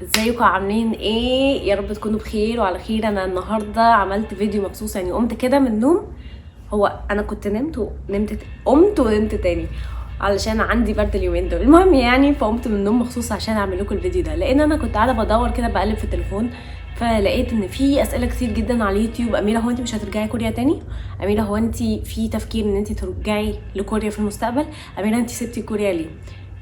ازيكم عاملين ايه؟ يا رب تكونوا بخير وعلى خير. انا النهارده عملت فيديو مخصوص، يعني قمت كده من النوم. هو انا كنت قمت ونمت تاني علشان عندي برد اليومين دول. المهم يعني فقمت من النوم مخصوص عشان اعمل لكم الفيديو ده، لان انا كنت قاعده بدور كده بقلب في التليفون، فلقيت ان في اسئله كتير جدا على اليوتيوب. اميره، هو انت مش هترجعي كوريا تاني؟ اميره، هو انت في تفكير ان انت ترجعي لكوريا في المستقبل؟ اميره، انت سبتي كوريا ليه؟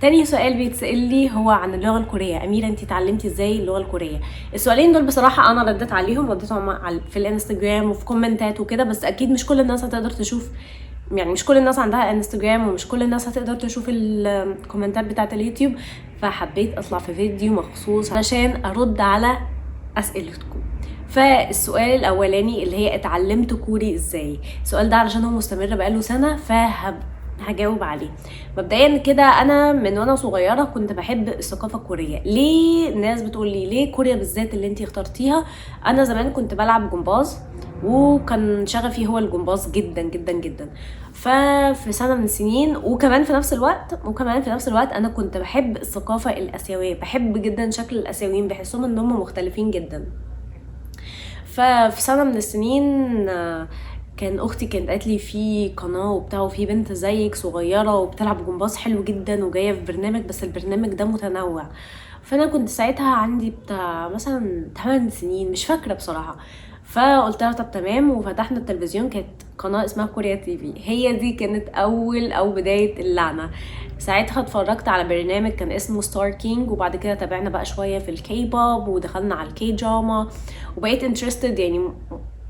تاني سؤال بيتسأل لي هو عن اللغة الكورية. أميرة، انتي اتعلمتي ازاي اللغة الكورية؟ السؤالين دول بصراحة أنا رديت عليهم، رديتهم في الانستجرام وفي كومنتات وكده، بس أكيد مش كل الناس هتقدر تشوف، يعني مش كل الناس عندها انستجرام، ومش كل الناس هتقدر تشوف الكومنتات بتاعة اليوتيوب. فحبيت أطلع في فيديو مخصوص علشان أرد على أسئلتكم. فالسؤال الأولاني اللي هي اتعلمت كوري ازاي؟ السؤال ده علشان هو مستمر بقاله سنة هجاوب عليه. مبدئيا كده، انا من وانا صغيره كنت بحب الثقافه الكوريه. ليه ناس بتقول لي ليه كوريا بالذات اللي انتي اخترتيها؟ انا زمان كنت بلعب جمباز، وكان شغفي هو الجمباز جدا جدا جدا. ففي سنه من السنين، وكمان في نفس الوقت انا كنت بحب الثقافه الاسيويه، بحب جدا شكل الاسيويين، بحسهم ان هم مختلفين جدا. ففي سنه من السنين كان اختي كانت قالت لي في قناه وبتاع، وفي بنت زيك صغيره وبتلعب جمباز حلو جدا وجايه في برنامج، بس البرنامج ده متنوع. فانا كنت ساعتها عندي بتاع مثلا 8 سنين، مش فاكره بصراحه. فقلت لها طب تمام، وفتحنا التلفزيون، كانت قناه اسمها كوريا تي في، هي دي كانت اول او بدايه اللعنه. ساعتها اتفرجت على برنامج كان اسمه ستار كينج، وبعد كده تابعنا بقى شويه في الكي بوب، ودخلنا على الكي دراما، وبقيت انترستد، يعني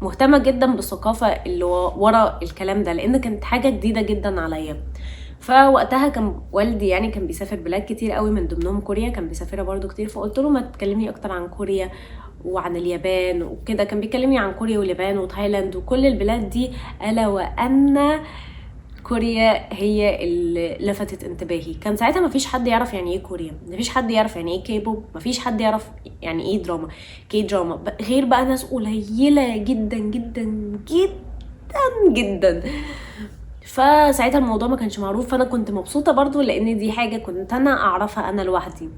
مهتمه جدا بالثقافه اللي ورا الكلام ده، لان كانت حاجه جديده جدا عليا. فوقتها كان والدي يعني كان بيسافر بلاد كتير قوي، من ضمنهم كوريا، كان بيسافرها برضو كتير. فقلت له ما تكلمني اكتر عن كوريا وعن اليابان وكده. كان بيكلمني عن كوريا واليابان وتايلاند وكل البلاد دي، الا وان كوريا هي اللي لفتت انتباهي. كان ساعتها مفيش حد يعرف يعني ايه كوريا، مفيش حد يعرف يعني ايه كي بوب، مفيش حد يعرف يعني ايه دراما، كي دراما، غير بقى ناس قليله جدا جدا جدا جدا. فساعتها الموضوع ما كانش معروف، فانا كنت مبسوطه برضو لان دي حاجه كنت انا اعرفها انا لوحدي.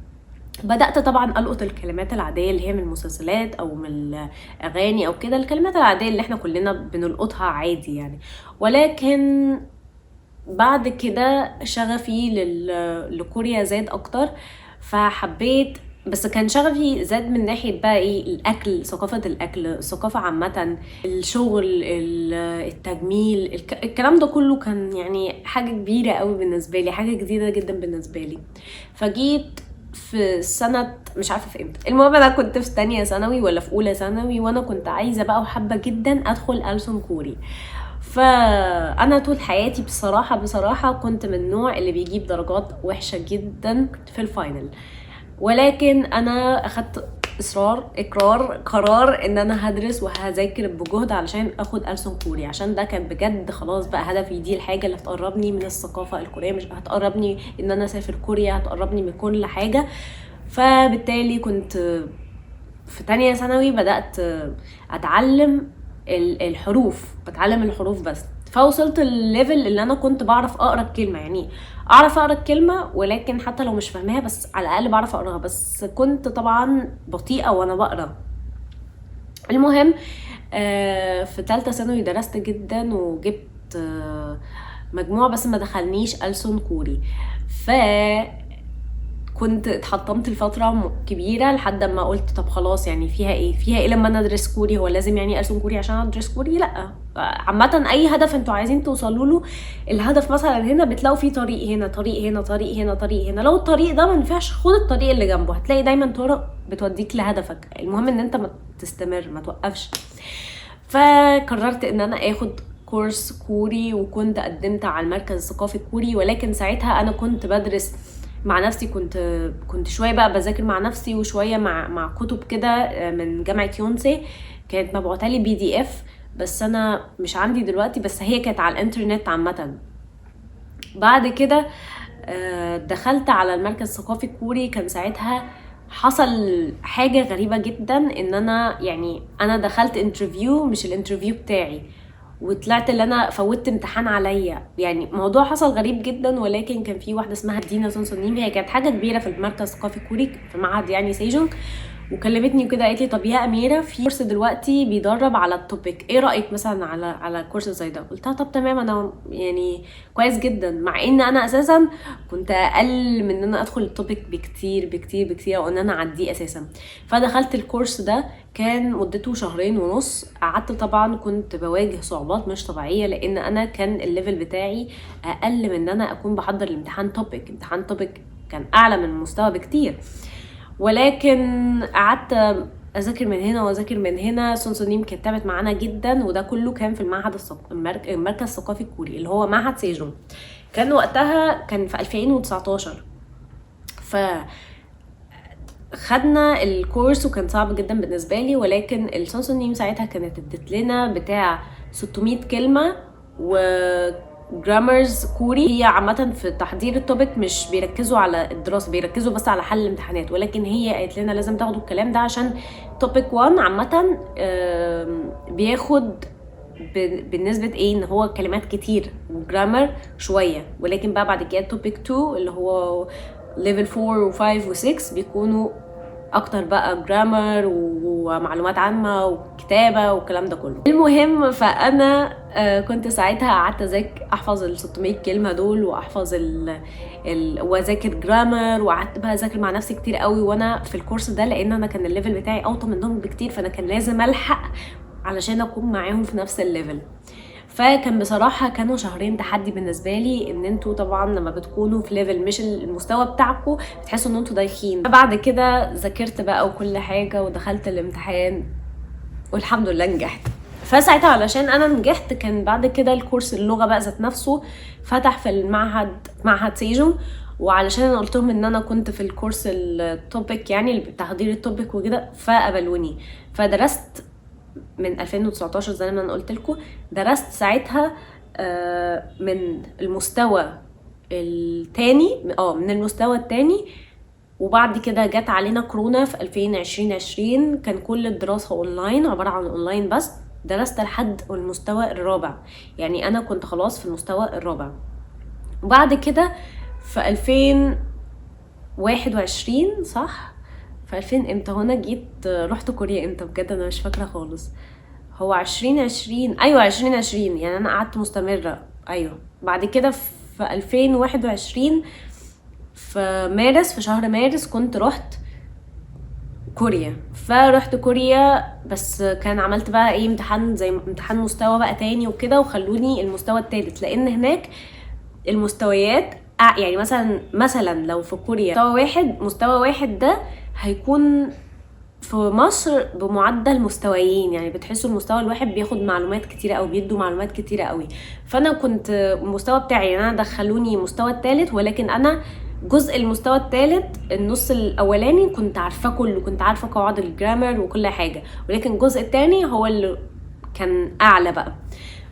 بدأت طبعا ألقط الكلمات العادية اللي هي من المسلسلات أو من الأغاني أو كده، الكلمات العادية اللي احنا كلنا بنلقطها عادي يعني. ولكن بعد كده شغفي لكوريا زاد اكتر، فحبيت. بس كان شغفي زاد من ناحية بقى ايه، الاكل، ثقافة الاكل، الثقافة عامة، الشغل، التجميل، الكلام ده كله كان يعني حاجة كبيرة قوي بالنسبة لي، حاجة جديدة جدا بالنسبة لي. فجيت في سنة مش عارفة في امتى، المهم انا كنت في تانية ثانوي ولا في اولى ثانوي، وانا كنت عايزة بقى وحابة جدا ادخل ألسن كوري. فانا طول حياتي بصراحه كنت من النوع اللي بيجيب درجات وحشه جدا في الفاينل، ولكن انا اخدت قرار ان انا هدرس وهذاكر بجهد علشان اخد ألسن كوري، عشان ده كان بجد خلاص بقى هدفي. دي الحاجه اللي هتقربني من الثقافه الكوريه، مش هتقربني ان انا اسافر كوريا، هتقربني من كل حاجه. فبالتالي كنت في تانية ثانوي بدأت اتعلم بتعلم الحروف بس. فوصلت الليفل اللي انا كنت بعرف اقرا الكلمه، يعني اعرف اقرا الكلمه، ولكن حتى لو مش فاهماها بس على الاقل بعرف اقراها، بس كنت طبعا بطيئه وانا بقرا. المهم في ثالثه ثانوي درست جدا وجبت مجموع، بس ما دخلنيش ألسن كوري. كنت اتحطمت لفتره كبيره لحد ما قلت طب خلاص، يعني فيها ايه لما انا ادرس كوري؟ هو لازم يعني ارسم كوري عشان ادرس كوري؟ لا. عامه اي هدف انتوا عايزين توصلوا له، الهدف مثلا هنا بتلاقوا فيه طريق هنا، طريق هنا، طريق هنا، طريق هنا. لو الطريق ده ما ينفعش، خد الطريق اللي جنبه، هتلاقي دايما طرق بتوديك لهدفك. المهم ان انت ما تستمر، ما توقفش. فقررت ان انا اخد كورس كوري، وكنت قدمت على المركز الثقافي الكوري، ولكن ساعتها انا كنت بدرس مع نفسي، كنت شويه بقى بذاكر مع نفسي، وشويه مع كتب كده من جامعه يونسي، كانت مبعوثه لي PDF، بس انا مش عندي دلوقتي، بس هي كانت على الانترنت عامه. بعد كده دخلت على المركز الثقافي الكوري. كان ساعتها حصل حاجه غريبه جدا، ان انا دخلت انترفيو، مش الانترفيو بتاعي، وطلعت اللي انا فوتت امتحان عليا. يعني موضوع حصل غريب جدا. ولكن كان في واحده اسمها دينا سونسونيم، هي كانت حاجه كبيره في المركز الثقافي الكوري في معهد يعني سيجونج، وكلمتني وكده قالت لي طب يا اميره في كورس دلوقتي بيدرب على التوبيك، ايه رايك مثلا على كورس زي ده؟ قلت لها طب تمام، انا يعني كويس جدا، مع ان انا اساسا كنت اقل من ان انا ادخل التوبيك بكتير بكتير بكتير، او ان انا اعديه اساسا. فدخلت الكورس ده، كان مدته 2.5 شهور. قعدت طبعا كنت بواجه صعوبات مش طبيعيه، لان انا كان الليفل بتاعي اقل من ان انا اكون بحضر الامتحان توبيك. امتحان توبيك كان اعلى من المستوى بكتير، ولكن قعدت اذاكر من هنا واذاكر من هنا. سونسونيم كانت تعبت معانا جدا، وده كله كان في المعهد المركز الثقافي الكوري اللي هو معهد سيجون. كان وقتها كان في 2019. ف خدنا الكورس وكان صعب جدا بالنسبه لي، ولكن السونسونيم ساعتها كانت ادت لنا بتاع 600 كلمه وجرامرز كوري. هي عامه في تحضير التوبيك مش بيركزوا على الدراسه، بيركزوا بس على حل الامتحانات، ولكن هي قالت لنا لازم تاخدوا الكلام ده عشان توبيك 1 عامه بياخد بالنسبه ايه ان هو كلمات كتير وجرامر شويه، ولكن بقى بعد كده توبيك 2 اللي هو ليفل 4 و5 و6 بيكونوا اكتر بقى جرامر ومعلومات عامه وكتابه والكلام ده كله. المهم فانا كنت ساعتها قعدت احفظ ال 600 كلمه دول، واحفظ واذاكر جرامر، وقعدت بقى اذاكر مع نفسي كتير قوي وانا في الكورس ده، لان انا كان الليفل بتاعي اوطى منهم بكتير، فانا كان لازم الحق علشان اكون معاهم في نفس الليفل. فكان بصراحة كانوا 2 تحدي بالنسبة لي، ان انتوا طبعا لما بتكونوا في ليفل مش المستوى بتاعكم بتحسوا ان انتوا دايخين. بعد كده ذاكرت بقى وكل حاجة ودخلت الامتحان والحمد لله نجحت. فساعتها علشان انا نجحت كان بعد كده الكورس اللغة بقى ذات نفسه فتح في معهد سيجون، وعلشان انا قلت لهم ان انا كنت في الكورس التوبيك يعني تحضير التوبيك وكده فقبلوني. فدرست من 2019 زي ما انا قلت لكم، درست ساعتها من المستوى الثاني من المستوى الثاني. وبعد كده جت علينا كورونا في 2020، كان كل الدراسة اونلاين، عبارة عن اونلاين بس. درست لحد المستوى الرابع، يعني انا كنت خلاص في المستوى الرابع. وبعد كده في 2021 صح، في 2000 امتى هنا جيت رحت كوريا امتى بجد انا مش فاكره خالص. هو 2020 ايوه 2020 يعني انا قعدت مستمره. ايوه بعد كده في 2021 في مارس، في شهر مارس كنت رحت كوريا. فرحت كوريا بس كان عملت بقى ايه امتحان زي امتحان مستوى بقى تاني وكده، وخلوني المستوى الثالث، لان هناك المستويات يعني مثلا لو في كوريا مستوى واحد ده هيكون في مصر بمعدل مستويين، يعني بتحسوا المستوى الواحد بياخد معلومات كتيرة او بيدوا معلومات كتيرة قوي. فانا كنت المستوى بتاعي انا دخلوني مستوى الثالث، ولكن انا جزء المستوى الثالث النص الاولاني كنت عارفه كله، كنت عارفه قواعد الجرامر وكل حاجه، ولكن الجزء الثاني هو اللي كان اعلى بقى.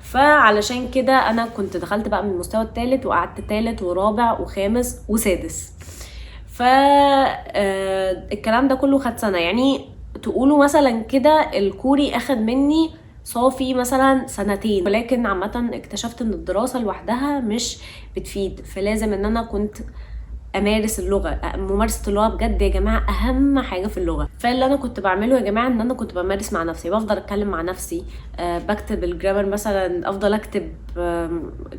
فعلشان كده انا كنت دخلت بقى من المستوى الثالث وقعدت ثالث ورابع وخامس وسادس. الكلام ده كله خد سنة، يعني تقولوا مثلا كده الكوري اخد مني صافي مثلا 2 سنين. ولكن عامة اكتشفت ان الدراسة لوحدها مش بتفيد، فلازم ان انا كنت امارس اللغة. ممارسة اللغة بجد يا جماعة اهم حاجة في اللغة. فاللي انا كنت بعمله يا جماعة ان انا كنت بمارس مع نفسي، بفضل اتكلم مع نفسي، بكتب الجرامر مثلا، افضل اكتب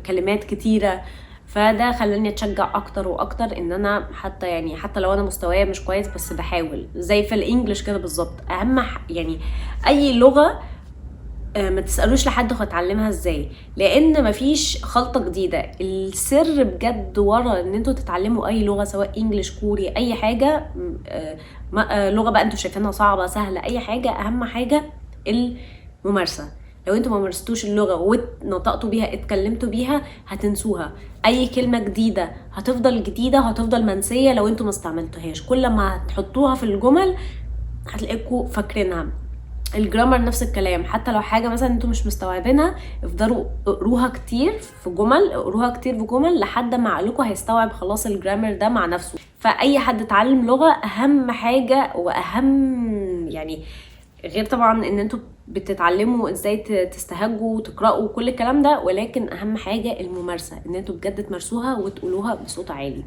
كلمات كتيرة. فده خلاني اتشجع اكتر واكتر ان انا حتى لو انا مستواي مش كويس بس بحاول، زي في الانجليش كده بالظبط. يعني اي لغة ما تسألوش لحد هتعلمها ازاي، لان مفيش خلطة جديدة. السر بجد ورا ان انتوا تتعلموا اي لغة سواء انجليش كوري اي حاجة، لغة بقى انتوا شايفينها صعبة سهلة اي حاجة، اهم حاجة الممارسة. لو انتوا ما مارستوش اللغة ونطقتوا بيها اتكلمتوا بيها هتنسوها. اي كلمة جديدة هتفضل جديدة، هتفضل منسية لو انتوا ما استعملتوهاش. كل ما هتحطوها في الجمل هتلاقيكوا فاكرينها. الجرامر نفس الكلام، حتى لو حاجة مثلا انتوا مش مستوعبينها افضلوا اقروها كتير في جمل لحد ما عقلكوا هيستوعب خلاص الجرامر ده مع نفسه. فاي حد اتعلم لغة اهم حاجة واهم يعني غير طبعا ان انتوا بتتعلموا ازاي تستهجوا وتقرأوا كل الكلام ده، ولكن اهم حاجة الممارسة، ان انتوا بجد تمارسوها وتقولوها بصوت عالي.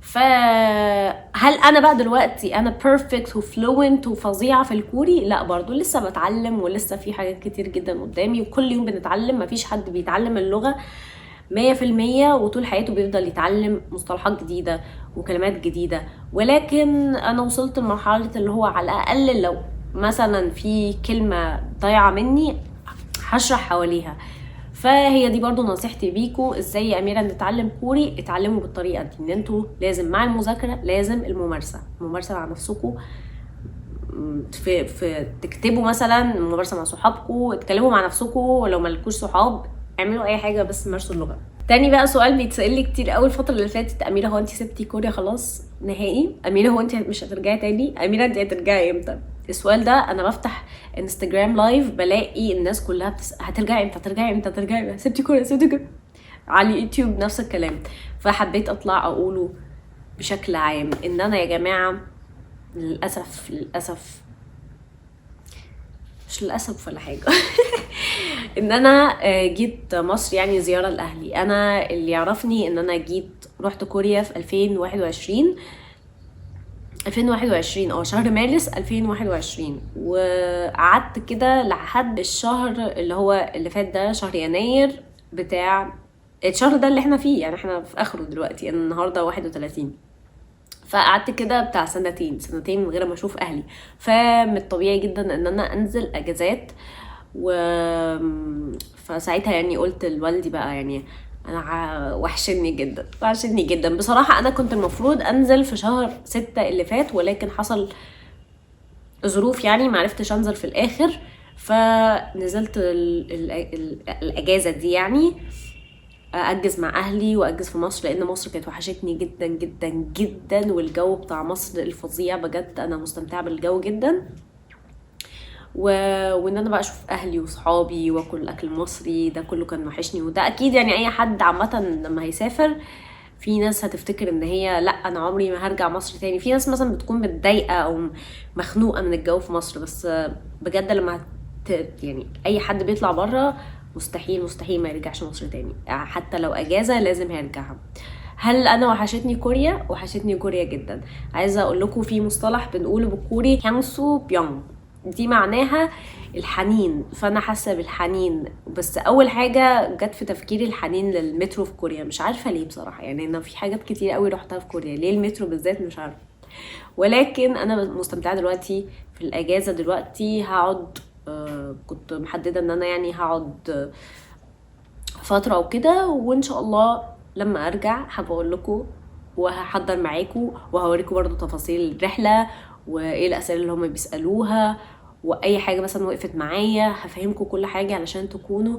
فهل انا بقى دلوقتي انا بيرفكت وفلوينت وفظيعه في الكوري؟ لا، برضو لسه بتعلم، ولسه في حاجات كتير جدا قدامي، وكل يوم بنتعلم. مفيش حد بيتعلم اللغه 100% وطول حياته بيفضل يتعلم مصطلحات جديده وكلمات جديده، ولكن انا وصلت لمرحله اللي هو على الاقل لو مثلا في كلمه ضايعه مني هشرح حواليها. فهي دي برضو نصيحتي بيكو، ازاي يا اميره نتعلم كوري. اتعلموا بالطريقه دي، ان انتوا لازم مع المذاكره لازم الممارسه مع نفسكم، في تكتبوا مثلا، ممارسه مع صحابكم، اتكلموا مع نفسكم، ولو مالكوش صحاب اعملوا اي حاجه بس مارسوا اللغه. تاني بقى سؤال بيتسال لي كتير قوي الفتره اللي فاتت: اميره هو انت سبتي كوريا خلاص نهائي؟ اميره هو انت مش هترجعي تاني؟ اميره انت هترجعي امتى؟ السؤال ده انا بفتح انستجرام لايف بلاقي الناس كلها هترجعي امتى، هترجعي سبتي كوريا. على اليوتيوب نفس الكلام. فحبيت اطلع اقوله بشكل عام ان انا يا جماعه للاسف مش للاسف ولا حاجه ان انا جيت مصر يعني زياره لاهلي. انا اللي يعرفني ان انا رحت كوريا في 2021 شهر مارس 2021، وقعدت كده لحد الشهر اللي هو اللي فات ده، شهر يناير بتاع الشهر ده اللي احنا فيه، يعني احنا في اخره دلوقتي، انا النهارده 31. فقعدت كده بتاع سنتين من غير ما اشوف اهلي. فمن الطبيعي جدا ان انا انزل اجازات، فساعتها يعني قلت لوالدي بقى يعني انا وحشني جدا بصراحة. انا كنت المفروض انزل في شهر 6 اللي فات، ولكن حصل ظروف يعني معرفتش انزل في الاخر، فنزلت الاجازة دي يعني اجز مع اهلي واجز في مصر، لان مصر كانت وحشتني جدا جدا جدا، والجو بتاع مصر الفظيع بجد، انا مستمتعة بالجو جدا. وان انا بقى اشوف اهلي وصحابي واكل اكل مصري، ده كله كان وحشني. وده اكيد يعني اي حد عامه لما هيسافر، في ناس هتفتكر ان هي لا انا عمري ما هرجع مصر تاني، في ناس مثلا بتكون متضايقه او مخنوقه من الجو في مصر، بس بجد لما يعني اي حد بيطلع بره مستحيل ما يرجعش مصر تاني، حتى لو اجازه لازم هيرجعها. هل انا وحشتني كوريا؟ وحشتني كوريا جدا. عايزه اقول لكم في مصطلح بنقوله بالكوري هانسو بيونغ، دي معناها الحنين. فانا حاسه بالحنين، بس اول حاجه جت في تفكيري الحنين للمترو في كوريا، مش عارفه ليه بصراحه، يعني انا في حاجات كتير قوي رحتها في كوريا، ليه المترو بالذات مش عارفه. ولكن انا مستمتعه دلوقتي في الاجازه. دلوقتي هقعد كنت محدده ان انا يعني هقعد فتره وكده، وان شاء الله لما ارجع هبقول لكم وهحضر معاكم وهوريكم برضو تفاصيل الرحله وايه الاسئله اللي هم بيسالوها، واي حاجه مثلا وقفت معايا هفهمكم كل حاجه علشان تكونوا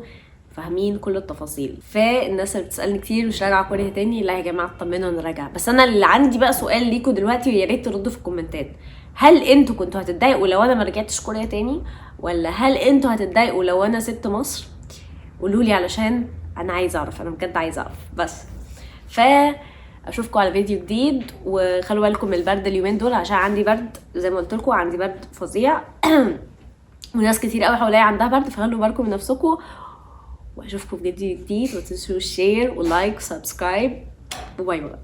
فاهمين كل التفاصيل. فالناس اللي بتسالني كتير مش راجعه كوريا تاني، لا يا جماعه اطمنوا انا راجعه. بس انا اللي عندي بقى سؤال ليكم دلوقتي، ويا ريت تردوا في الكومنتات: هل انتوا كنتوا هتتضايقوا لو انا ما رجعتش كوريا تاني، ولا هل انتوا هتتضايقوا لو انا سبت مصر؟ قولوا لي علشان انا عايزه اعرف، انا بجد عايزه اعرف. بس اشوفكم على فيديو جديد، وخلوا بالكم من البرد اليومين دول عشان عندي برد زي ما قلت لكم، عندي برد فظيع وناس كتير قوي حواليا عندها برد، فخلوا بالكم من نفسكم. واشوفكم في فيديو جديد، وتنسوا شير ولايك وسبسكرايب، وباي باي.